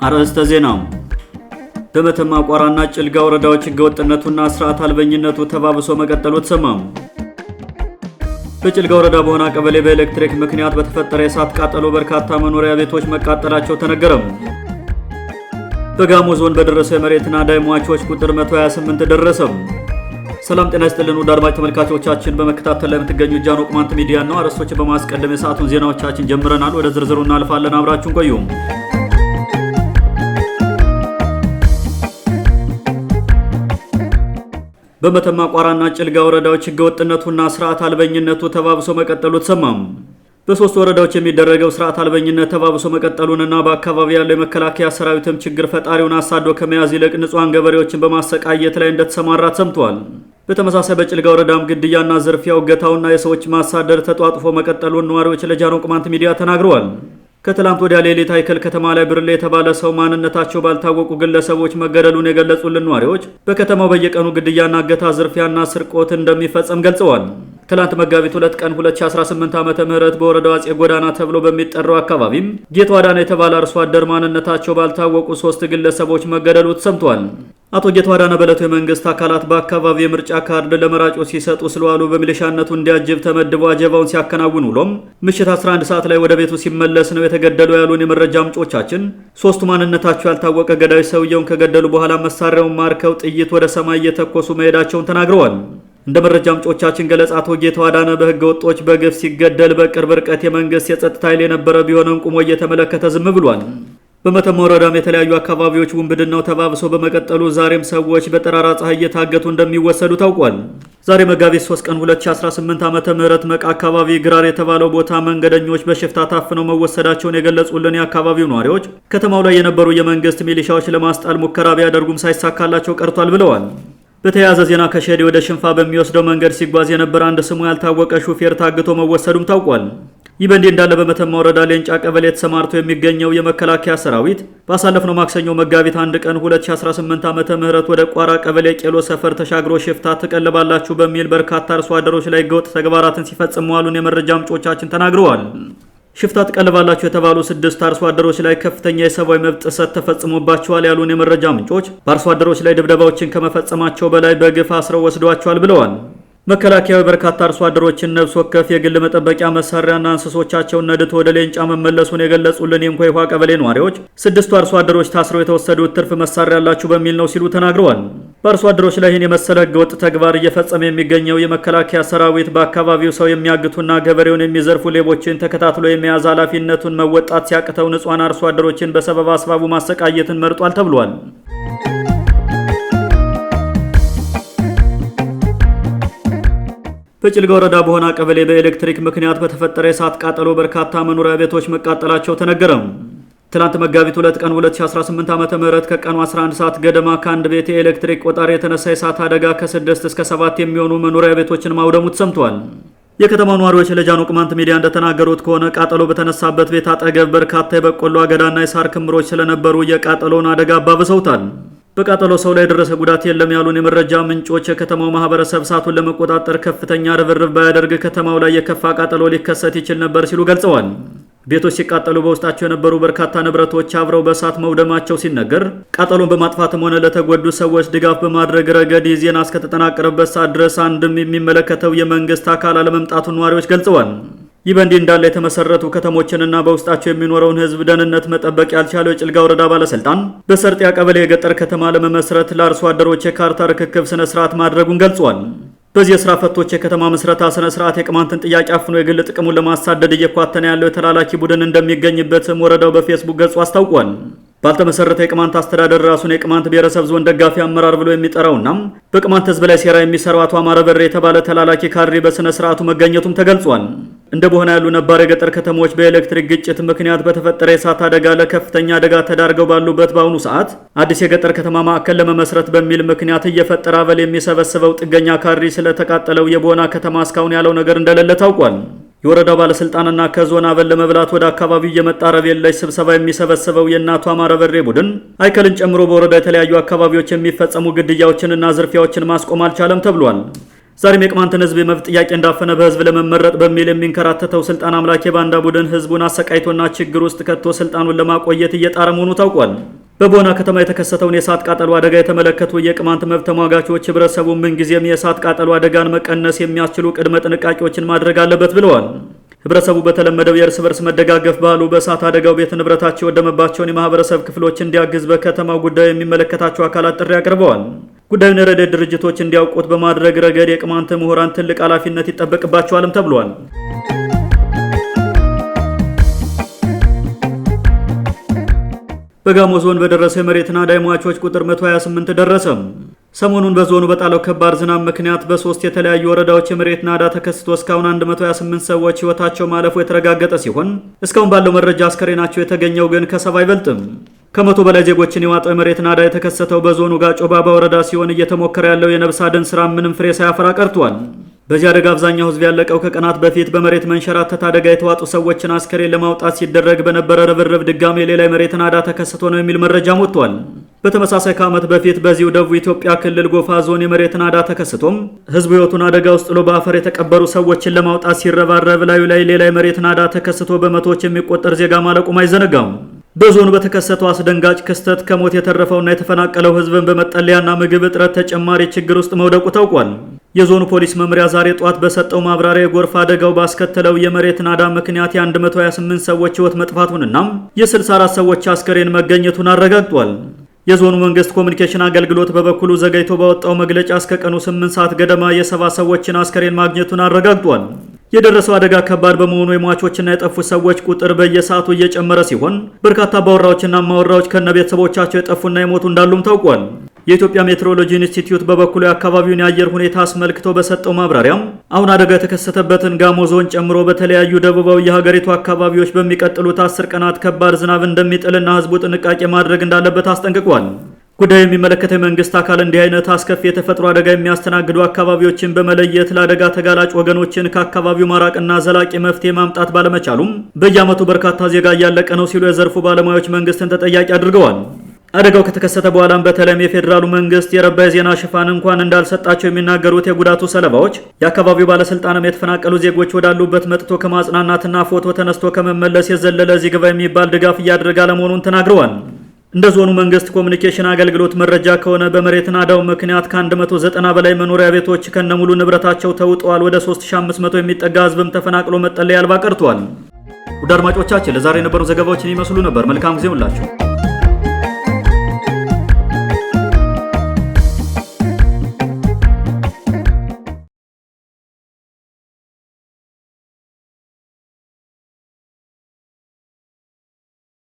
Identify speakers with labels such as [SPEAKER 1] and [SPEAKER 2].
[SPEAKER 1] አርዕስተ ዜና። በመተማ ቋራና ጭልጋ ወረዳዎች ህገወጥነቱና ስርዓት አልበኝነቱ ተባብሶ መቀጠሉ ተሰማ። በጭልጋ ወረዳ በሆነ ቀበሌ በኤሌክትሪክ ምክንያት በተፈጠረ የእሳት ቃጠሎ በርካታ መኖሪያ ቤቶች መቃጠላቸው ተነገረ። በጋሞ ዞን በደረሰው የመሬት ናዳ ሟቾች ቁጥር 128 ደረሰ። ሰላም ጤና ይስጥልን ውድ አድማጭ ተመልካቾቻችን፣ በመከታተል ላይ የምትገኙ ጃኖ ቅማንት ሚዲያ ነው። አርዕስቶችን በማስቀደም የሰዓቱን ዜናዎቻችን ጀምረናል። ወደ ዝርዝሩ እናልፋለን። አብራችሁን ቆዩ። በመተማ ቋራና ጭልጋ ወረዳዎች ህገወጥነቱና ስርዓት አልበኝነቱ ተባብሶ መቀጠሉ ተሰማ። በሶስት ወረዳዎች የሚደረገው ስርዓት አልበኝነት ተባብሶ መቀጠሉንና በአካባቢ ያለው የመከላከያ ሰራዊትም ችግር ፈጣሪውን አሳዶ ከመያዝ ይልቅ ንጹሃን ገበሬዎችን በማሰቃየት ላይ እንደተሰማራ ሰምቷል። በተመሳሳይ በጭልጋ ወረዳም ግድያና ዝርፊያው፣ እገታውና የሰዎች ማሳደድ ተጧጥፎ መቀጠሉን ነዋሪዎች ለጃኖ ቅማንት ሚዲያ ተናግረዋል። ከትላንት ወዲያ ሌሊት አይከል ከተማ ላይ ብርሌ የተባለ ሰው ማንነታቸው ባልታወቁ ግለሰቦች መገደሉን የገለጹልን ነዋሪዎች በከተማው በየቀኑ ግድያና እገታ፣ ዝርፊያና ስርቆት እንደሚፈጸም ገልጸዋል። ትላንት መጋቢት 2 ቀን 2018 ዓ.ም በወረዳው አጼ ጎዳና ተብሎ በሚጠራው አካባቢም ጌቱ አዳነ የተባለ አርሶ አደር ማንነታቸው ባልታወቁ 3 ግለሰቦች መገደሉ ተሰምቷል። አቶ ጌቱ አዳነ በዕለቱ የመንግስት አካላት በአካባቢው የምርጫ ካርድ ለመራጮች ሲሰጡ ስለዋሉ በሚሊሻነቱ እንዲያጅብ ተመድቦ አጀባውን ሲያከናውን ውሎም ምሽት 11 ሰዓት ላይ ወደ ቤቱ ሲመለስ ነው የተገደለው ያሉን የመረጃ ምንጮቻችን፣ 3ቱ ማንነታቸው ያልታወቀ ገዳዮች ሰውየውን ከገደሉ በኋላ መሳሪያውን ማርከው ጥይት ወደ ሰማይ እየተኮሱ መሄዳቸውን ተናግረዋል። እንደ መረጃ ምንጮቻችን ገለጻ አቶ ጌቱ አዳነ በህገ ወጦች በግፍ ሲገደል በቅርብ ርቀት የመንግስት የጸጥታ ኃይል የነበረ ቢሆንም ቁሞ እየተመለከተ ዝም ብሏል። በመተማ ወረዳም የተለያዩ አካባቢዎች ውንብድናው ተባብሶ በመቀጠሉ ዛሬም ሰዎች በጠራራ ፀሐይ እየታገቱ እንደሚወሰዱ ታውቋል። ዛሬ መጋቢት 3 ቀን 2018 ዓ.ም መቃ አካባቢ ግራር የተባለው ቦታ መንገደኞች በሽፍታ ታፍነው መወሰዳቸውን የገለጹልን የአካባቢው ነዋሪዎች ከተማው ላይ የነበሩ የመንግስት ሚሊሻዎች ለማስጣል ሙከራ ቢያደርጉም ሳይሳካላቸው ቀርቷል ብለዋል። በተያያዘ ዜና ከሼዲ ወደ ሽንፋ በሚወስደው መንገድ ሲጓዝ የነበረ አንድ ስሙ ያልታወቀ ሹፌር ታግቶ መወሰዱም ታውቋል። ይህ በእንዲህ እንዳለ በመተማ ወረዳ ሌንጫ ቀበሌ ተሰማርቶ የሚገኘው የመከላከያ ሰራዊት ባሳለፍነው ማክሰኞ መጋቢት 1 ቀን 2018 ዓ.ም ወደ ቋራ ቀበሌ ቄሎ ሰፈር ተሻግሮ ሽፍታ ትቀልባላችሁ በሚል በርካታ አርሶ አደሮች ላይ ህገወጥ ተግባራትን ሲፈጽሙ መዋሉን የመረጃ ምንጮቻችን ተናግረዋል። ሽፍታ ትቀልባላችሁ የተባሉ 6 አርሶ አደሮች ላይ ከፍተኛ የሰብአዊ መብት ጥሰት ተፈጽሞባቸዋል ያሉን የመረጃ ምንጮች በአርሶ አደሮች ላይ ድብደባዎችን ከመፈጸማቸው በላይ በግፍ አስረው ወስደዋቸዋል ብለዋል። መከላከያው በርካታ አርሶ አደሮችን ነፍስ ወከፍ የግል መጠበቂያ መሳሪያና እንስሶቻቸውን ነድቶ ወደ ሌንጫ መመለሱን የገለጹልን የእንኳይኋ ቀበሌ ነዋሪዎች 6ቱ አርሶ አደሮች ታስረው የተወሰዱት ትርፍ መሳሪያ ያላችሁ በሚል ነው ሲሉ ተናግረዋል። በአርሶ አደሮች ላይ ይህን የመሰለ ህገወጥ ተግባር እየፈጸመ የሚገኘው የመከላከያ ሰራዊት በአካባቢው ሰው የሚያግቱና ገበሬውን የሚዘርፉ ሌቦችን ተከታትሎ የመያዝ ኃላፊነቱን መወጣት ሲያቅተው ንጹሃን አርሶ አደሮችን በሰበብ አስባቡ ማሰቃየትን መርጧል ተብሏል። በጭልጋ ወረዳ በሆነ ቀበሌ በኤሌክትሪክ ምክንያት በተፈጠረ የእሳት ቃጠሎ በርካታ መኖሪያ ቤቶች መቃጠላቸው ተነገረ። ትላንት መጋቢት 2 ቀን 2018 ዓ.ም ከቀኑ 11 ሰዓት ገደማ ከአንድ ቤት የኤሌክትሪክ ቆጣሪ የተነሳ የእሳት አደጋ ከ6 እስከ 7 የሚሆኑ መኖሪያ ቤቶችን ማውደሙ ተሰምቷል። የከተማው ነዋሪዎች ለጃኖ ቅማንት ሚዲያ እንደተናገሩት ከሆነ ቃጠሎ በተነሳበት ቤት አጠገብ በርካታ የበቆሎ አገዳና የሳር ክምሮች ስለነበሩ የቃጠሎውን አደጋ አባብሰውታል። በቃጠሎ ሰው ላይ የደረሰ ጉዳት የለም ያሉን የመረጃ ምንጮች የከተማው ማህበረሰብ እሳቱን ለመቆጣጠር ከፍተኛ ርብርብ ባያደርግ ከተማው ላይ የከፋ ቃጠሎ ሊከሰት ይችል ነበር ሲሉ ገልጸዋል። ቤቶች ሲቃጠሉ በውስጣቸው የነበሩ በርካታ ንብረቶች አብረው በእሳት መውደማቸው ሲነገር ቃጠሎን በማጥፋትም ሆነ ለተጎዱ ሰዎች ድጋፍ በማድረግ ረገድ ዜና እስከተጠናቀረበት ሰዓት ድረስ አንድም የሚመለከተው የመንግስት አካል አለመምጣቱን ነዋሪዎች ገልጸዋል። ይህ በእንዲህ እንዳለ የተመሰረቱ ከተሞችንና በውስጣቸው የሚኖረውን ህዝብ ደህንነት መጠበቅ ያልቻለው የጭልጋ ወረዳ ባለስልጣን በሰርጢያ ቀበሌ የገጠር ከተማ ለመመስረት ለአርሶ አደሮች የካርታ ርክክብ ስነ ስርዓት ማድረጉን ገልጿል። በዚህ የስራ ፈቶች የከተማ መስረታ ስነ ስርዓት የቅማንትን ጥያቄ አፍኖ የግል ጥቅሙን ለማሳደድ እየኳተነ ያለው የተላላኪ ቡድን እንደሚገኝበትም ወረዳው በፌስቡክ ገጹ አስታውቋል። ባልተመሰረተ የቅማንት አስተዳደር ራሱን የቅማንት ብሔረሰብ ዞን ደጋፊ አመራር ብሎ የሚጠራውና በቅማንት ህዝብ ላይ ሴራ የሚሰራው አቶ አማረ በሬ የተባለ ተላላኪ ካድሬ በስነ ስርዓቱ መገኘቱም ተገልጿል። እንደ በሆነ ያሉ ነባር የገጠር ከተሞች በኤሌክትሪክ ግጭት ምክንያት በተፈጠረ የእሳት አደጋ ለከፍተኛ አደጋ ተዳርገው ባሉበት በአሁኑ ሰዓት አዲስ የገጠር ከተማ ማዕከል ለመመስረት በሚል ምክንያት እየፈጠረ አበል የሚሰበስበው ጥገኛ ካድሬ ስለተቃጠለው የቦና ከተማ እስካሁን ያለው ነገር እንደሌለ ታውቋል። የወረዳው ባለስልጣንና ከዞን አበል ለመብላት ወደ አካባቢው እየመጣ ረብ የለሽ ስብሰባ የሚሰበስበው የእናቱ አማረ በሬ ቡድን አይከልን ጨምሮ በወረዳ የተለያዩ አካባቢዎች የሚፈጸሙ ግድያዎችንና ዝርፊያዎችን ማስቆም አልቻለም ተብሏል። ዛሬም የቅማንትን ህዝብ የመብት ጥያቄ እንዳፈነ በህዝብ ለመመረጥ በሚል የሚንከራተተው ስልጣን አምላክ የባንዳ ቡድን ህዝቡን አሰቃይቶና ችግር ውስጥ ከቶ ስልጣኑን ለማቆየት እየጣረ መሆኑ ታውቋል። በቦና ከተማ የተከሰተውን የእሳት ቃጠሎ አደጋ የተመለከቱ የቅማንት መብት ተሟጋቾች ህብረተሰቡ ምንጊዜም የእሳት ቃጠሎ አደጋን መቀነስ የሚያስችሉ ቅድመ ጥንቃቄዎችን ማድረግ አለበት ብለዋል። ህብረተሰቡ በተለመደው የእርስ በርስ መደጋገፍ ባህሉ በእሳት አደጋው ቤት ንብረታቸው የወደመባቸውን የማህበረሰብ ክፍሎች እንዲያግዝ በከተማው ጉዳዩ የሚመለከታቸው አካላት ጥሪ አቅርበዋል። ጉዳዩን የረድኤት ድርጅቶች እንዲያውቁት በማድረግ ረገድ የቅማንት ምሁራን ትልቅ ኃላፊነት ይጠበቅባቸዋልም ተብሏል። በጋሞ ዞን በደረሰው የመሬት ናዳ የሟቾች ቁጥር 128 ደረሰ። ሰሞኑን በዞኑ በጣለው ከባድ ዝናብ ምክንያት በ3 የተለያዩ ወረዳዎች የመሬት ናዳ ተከስቶ እስካሁን 128 ሰዎች ህይወታቸው ማለፉ የተረጋገጠ ሲሆን እስካሁን ባለው መረጃ አስከሬናቸው የተገኘው ግን ከ70 አይበልጥም። ከ100 በላይ ዜጎችን የዋጠው የመሬት ናዳ የተከሰተው በዞኑ ጋጮ ባባ ወረዳ ሲሆን እየተሞከረ ያለው የነፍስ አድን ስራ ምንም ፍሬ ሳያፈራ ቀርቷል። በዚህ አደጋ አብዛኛው ህዝብ ያለቀው ከቀናት በፊት በመሬት መንሸራተት አደጋ የተዋጡ ሰዎችን አስከሬን ለማውጣት ሲደረግ በነበረ ርብርብ ድጋሜ ሌላ የመሬት ናዳ ተከስቶ ነው የሚል መረጃም ወጥቷል። በተመሳሳይ ከዓመት በፊት በዚሁ ደቡብ ኢትዮጵያ ክልል ጎፋ ዞን የመሬት ናዳ ተከስቶም ህዝቡ ህይወቱን አደጋ ውስጥ ጥሎ በአፈር የተቀበሩ ሰዎችን ለማውጣት ሲረባረብ ላዩ ላይ ሌላ የመሬት ናዳ ተከስቶ በመቶዎች የሚቆጠር ዜጋ ማለቁም አይዘነጋም። በዞኑ በተከሰተው አስደንጋጭ ክስተት ከሞት የተረፈውና የተፈናቀለው ህዝብን በመጠለያና ምግብ እጥረት ተጨማሪ ችግር ውስጥ መውደቁ ታውቋል። የዞኑ ፖሊስ መምሪያ ዛሬ ጧት በሰጠው ማብራሪያ የጎርፍ አደጋው ባስከተለው የመሬት ናዳ ምክንያት የ128 ሰዎች ህይወት መጥፋቱንና የ64 ሰዎች አስከሬን መገኘቱን አረጋግጧል። የዞኑ መንግስት ኮሚኒኬሽን አገልግሎት በበኩሉ ዘገይቶ ባወጣው መግለጫ እስከ ቀኑ 8 ሰዓት ገደማ የ70 ሰዎችን አስከሬን ማግኘቱን አረጋግጧል። የደረሰው አደጋ ከባድ በመሆኑ የሟቾችና የጠፉ ሰዎች ቁጥር በየሰዓቱ እየጨመረ ሲሆን በርካታ አባወራዎችና እማወራዎች ከነቤተሰቦቻቸው የጠፉና የሞቱ እንዳሉም ታውቋል። የኢትዮጵያ ሜትሮሎጂ ኢንስቲትዩት በበኩሉ የአካባቢውን የአየር ሁኔታ አስመልክቶ በሰጠው ማብራሪያም አሁን አደጋ የተከሰተበትን ጋሞ ዞን ጨምሮ በተለያዩ ደቡባዊ የሀገሪቱ አካባቢዎች በሚቀጥሉት 10 ቀናት ከባድ ዝናብ እንደሚጥልና ህዝቡ ጥንቃቄ ማድረግ እንዳለበት አስጠንቅቋል። ጉዳዩ የሚመለከተው የመንግስት አካል እንዲህ አይነት አስከፊ የተፈጥሮ አደጋ የሚያስተናግዱ አካባቢዎችን በመለየት ለአደጋ ተጋላጭ ወገኖችን ከአካባቢው ማራቅና ዘላቂ መፍትሄ ማምጣት ባለመቻሉም በየዓመቱ በርካታ ዜጋ እያለቀ ነው ሲሉ የዘርፉ ባለሙያዎች መንግስትን ተጠያቂ አድርገዋል። አደጋው ከተከሰተ በኋላም በተለይም የፌዴራሉ መንግስት የረባ የዜና ሽፋን እንኳን እንዳልሰጣቸው የሚናገሩት የጉዳቱ ሰለባዎች የአካባቢው ባለስልጣንም የተፈናቀሉ ዜጎች ወዳሉበት መጥቶ ከማጽናናትና ፎቶ ተነስቶ ከመመለስ የዘለለ እዚህ ግባ የሚባል ድጋፍ እያደረገ አለመሆኑን ተናግረዋል። እንደ ዞኑ መንግስት ኮሚኒኬሽን አገልግሎት መረጃ ከሆነ በመሬት ናዳው ምክንያት ከ190 በላይ መኖሪያ ቤቶች ከነሙሉ ንብረታቸው ተውጠዋል። ወደ 3500 የሚጠጋ ህዝብም ተፈናቅሎ መጠለያ አልባ ቀርቷል። ውድ አድማጮቻችን ለዛሬ የነበሩ ዘገባዎችን ይመስሉ ነበር። መልካም ጊዜ ሁላችሁ